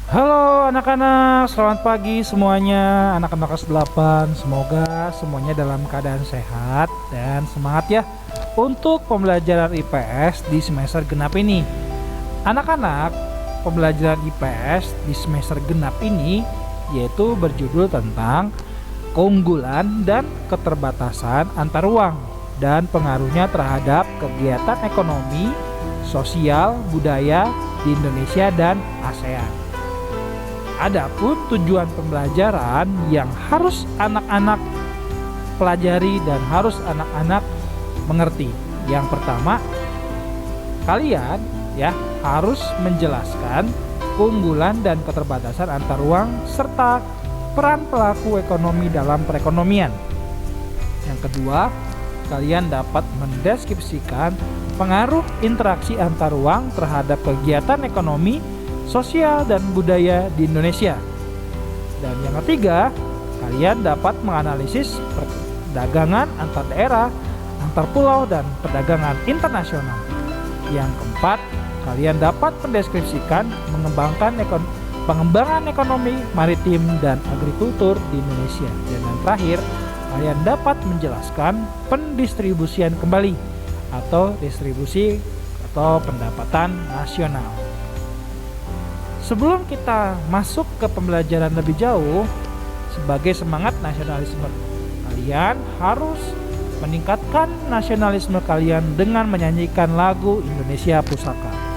Halo anak-anak, selamat pagi semuanya. Anak-anak kelas 8, semoga semuanya dalam keadaan sehat dan semangat ya untuk pembelajaran IPS di semester genap ini. Anak-anak, pembelajaran IPS di semester genap ini yaitu berjudul tentang keunggulan dan keterbatasan antar ruang dan pengaruhnya terhadap kegiatan ekonomi, sosial, budaya di Indonesia dan ASEAN. Adapun tujuan pembelajaran yang harus anak-anak pelajari dan harus anak-anak mengerti. Yang pertama, kalian harus menjelaskan keunggulan dan keterbatasan antar ruang serta peran pelaku ekonomi dalam perekonomian. Yang kedua, kalian dapat mendeskripsikan pengaruh interaksi antar ruang terhadap kegiatan ekonomi, sosial dan budaya di Indonesia. Dan yang ketiga, kalian dapat menganalisis perdagangan antar daerah, antar pulau dan perdagangan internasional. Yang keempat, kalian dapat mendeskripsikan pengembangan ekonomi maritim dan agrikultur di Indonesia. Dan yang terakhir, kalian dapat menjelaskan pendistribusian kembali atau distribusi atau pendapatan nasional. Sebelum kita masuk ke pembelajaran lebih jauh, sebagai semangat nasionalisme, kalian harus meningkatkan nasionalisme kalian dengan menyanyikan lagu Indonesia Pusaka.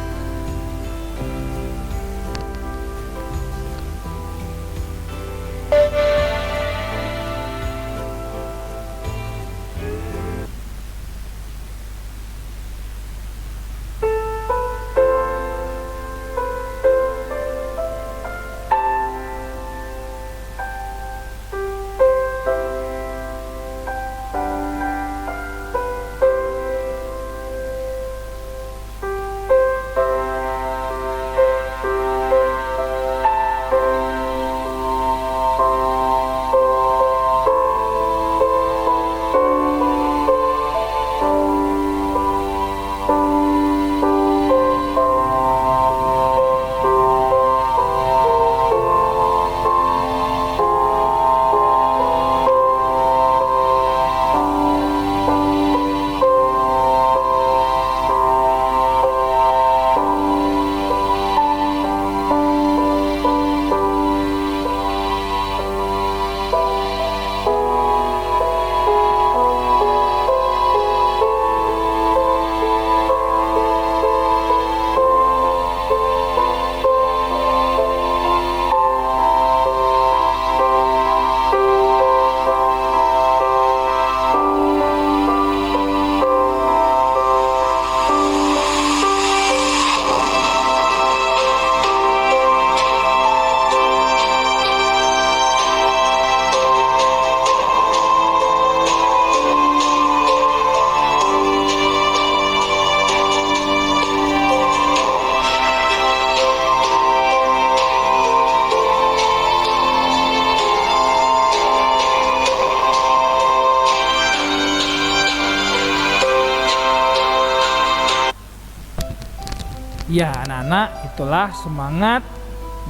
Ya anak-anak, itulah semangat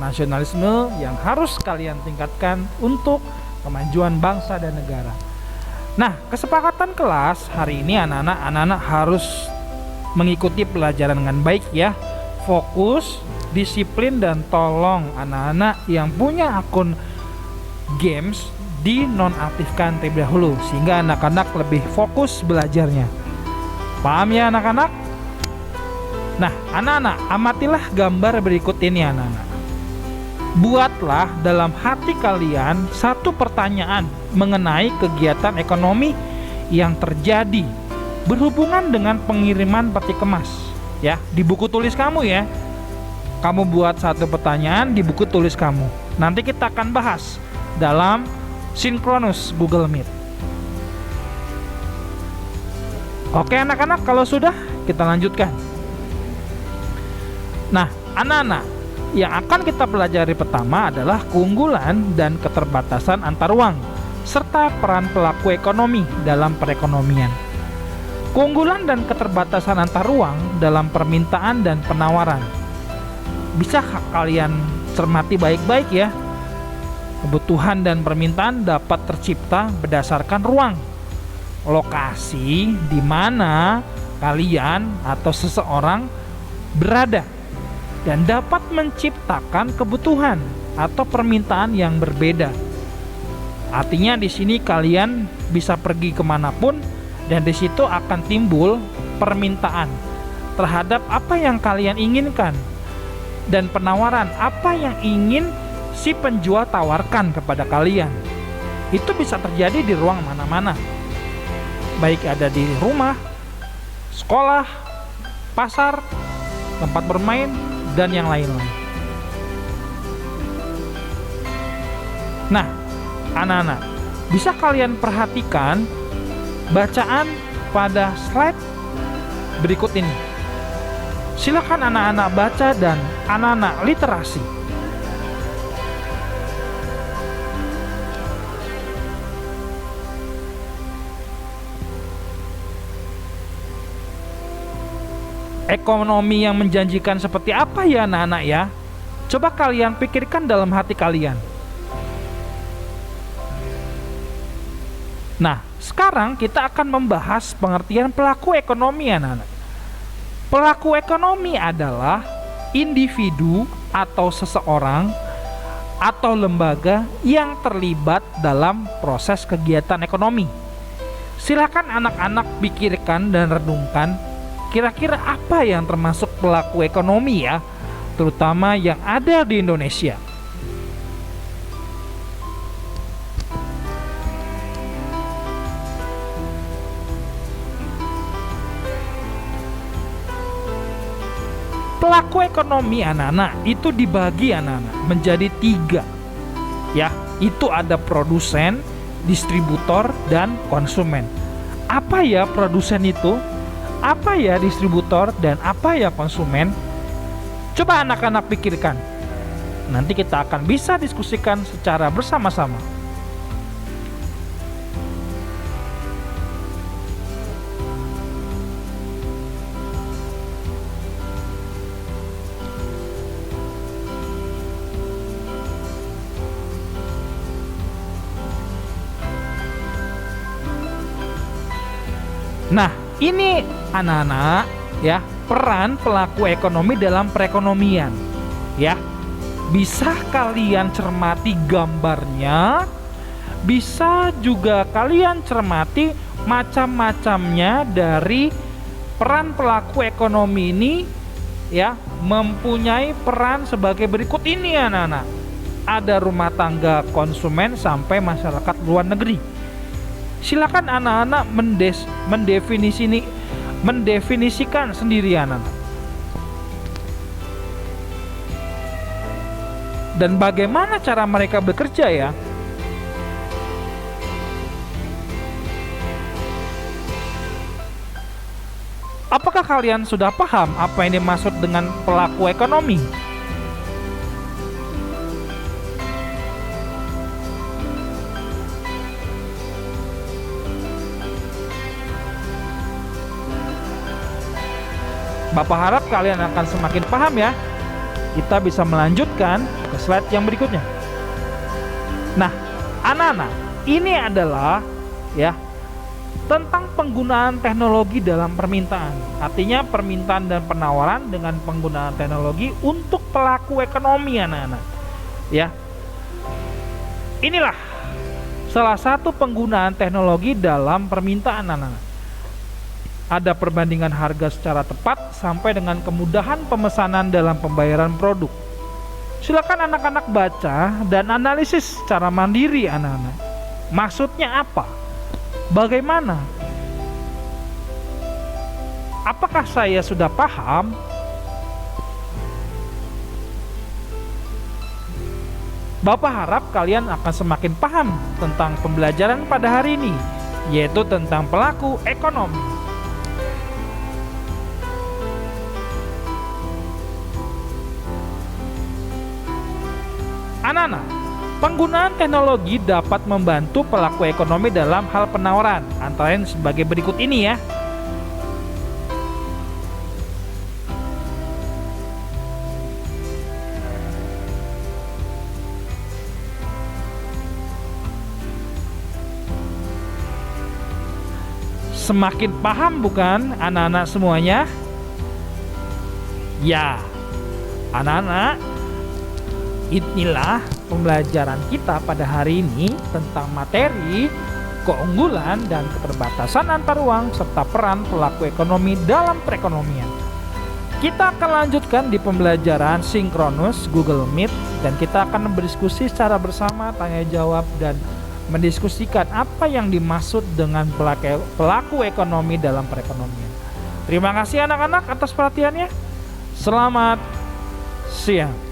nasionalisme yang harus kalian tingkatkan untuk kemajuan bangsa dan negara. Nah, kesepakatan kelas hari ini anak-anak harus mengikuti pelajaran dengan baik ya. Fokus, disiplin dan tolong anak-anak yang punya akun games dinonaktifkan terlebih dahulu sehingga anak-anak lebih fokus belajarnya. Paham ya anak-anak? Nah, anak-anak, amatilah gambar berikut ini anak-anak. Buatlah dalam hati kalian satu pertanyaan mengenai kegiatan ekonomi yang terjadi berhubungan dengan pengiriman peti kemas. Ya, di buku tulis kamu ya. Kamu buat satu pertanyaan di buku tulis kamu. Nanti kita akan bahas dalam sinkronus Google Meet. Oke anak-anak, kalau sudah kita lanjutkan. Nah, anak-anak, yang akan kita pelajari pertama adalah keunggulan dan keterbatasan antar ruang serta peran pelaku ekonomi dalam perekonomian. Keunggulan dan keterbatasan antar ruang dalam permintaan dan penawaran. Bisa kalian Cermati baik-baik ya. Kebutuhan dan permintaan dapat tercipta berdasarkan ruang, lokasi di mana kalian atau seseorang berada, dan dapat menciptakan kebutuhan atau permintaan yang berbeda. Artinya di sini kalian bisa pergi kemanapun dan di situ akan timbul permintaan terhadap apa yang kalian inginkan dan penawaran apa yang ingin si penjual tawarkan kepada kalian. Itu bisa terjadi di ruang mana-mana, baik ada di rumah, sekolah, pasar, tempat bermain, dan yang lain-lain. Nah, anak-anak, bisa kalian perhatikan bacaan pada slide berikut ini. Silakan anak-anak baca dan anak-anak literasi. Ekonomi yang menjanjikan seperti apa ya anak-anak ya? Coba kalian pikirkan dalam hati kalian. Nah, sekarang kita akan membahas pengertian pelaku ekonomi anak-anak. Pelaku ekonomi adalah individu atau seseorang atau lembaga yang terlibat dalam proses kegiatan ekonomi. Silakan anak-anak pikirkan dan renungkan kira-kira apa yang termasuk pelaku ekonomi ya, terutama yang ada di Indonesia. Pelaku ekonomi anak-anak itu dibagi anak-anak menjadi 3 ya, itu ada produsen, distributor, dan konsumen. Apa ya produsen itu? Apa ya distributor dan apa ya konsumen? Coba anak-anak pikirkan. Nanti kita akan bisa diskusikan secara bersama-sama. Nah, ini anak-anak ya, peran pelaku ekonomi dalam perekonomian ya. Bisa kalian cermati gambarnya, bisa juga kalian cermati macam-macamnya dari peran pelaku ekonomi ini ya, mempunyai peran sebagai berikut ini anak-anak. Ada rumah tangga, konsumen, sampai masyarakat luar negeri. Silakan anak-anak mendefinisikan sendiri anak-anak. Dan bagaimana cara mereka bekerja ya? Apakah kalian sudah paham apa yang dimaksud dengan pelaku ekonomi? Bapak harap kalian akan semakin paham ya. Kita bisa melanjutkan ke slide yang berikutnya. Nah, anak-anak, ini adalah ya tentang penggunaan teknologi dalam permintaan. Artinya permintaan dan penawaran dengan penggunaan teknologi untuk pelaku ekonomi anak-anak. Ya. Inilah salah satu penggunaan teknologi dalam permintaan anak-anak. Ada perbandingan harga secara tepat sampai dengan kemudahan pemesanan dalam pembayaran produk. Silakan anak-anak baca dan analisis secara mandiri anak-anak. Maksudnya apa? Bagaimana? Apakah saya sudah paham? Bapak harap kalian akan semakin paham tentang pembelajaran pada hari ini, yaitu tentang pelaku ekonomi. Anak-anak, penggunaan teknologi dapat membantu pelaku ekonomi dalam hal penawaran, antara lain sebagai berikut ini ya. Semakin paham bukan anak-anak semuanya? Ya, anak-anak, inilah pembelajaran kita pada hari ini tentang materi keunggulan dan keterbatasan antar uang serta peran pelaku ekonomi dalam perekonomian. Kita akan lanjutkan di pembelajaran sinkronus Google Meet dan kita akan berdiskusi secara bersama, tanya jawab dan mendiskusikan apa yang dimaksud dengan pelaku ekonomi dalam perekonomian. Terima kasih anak-anak atas perhatiannya. Selamat siang.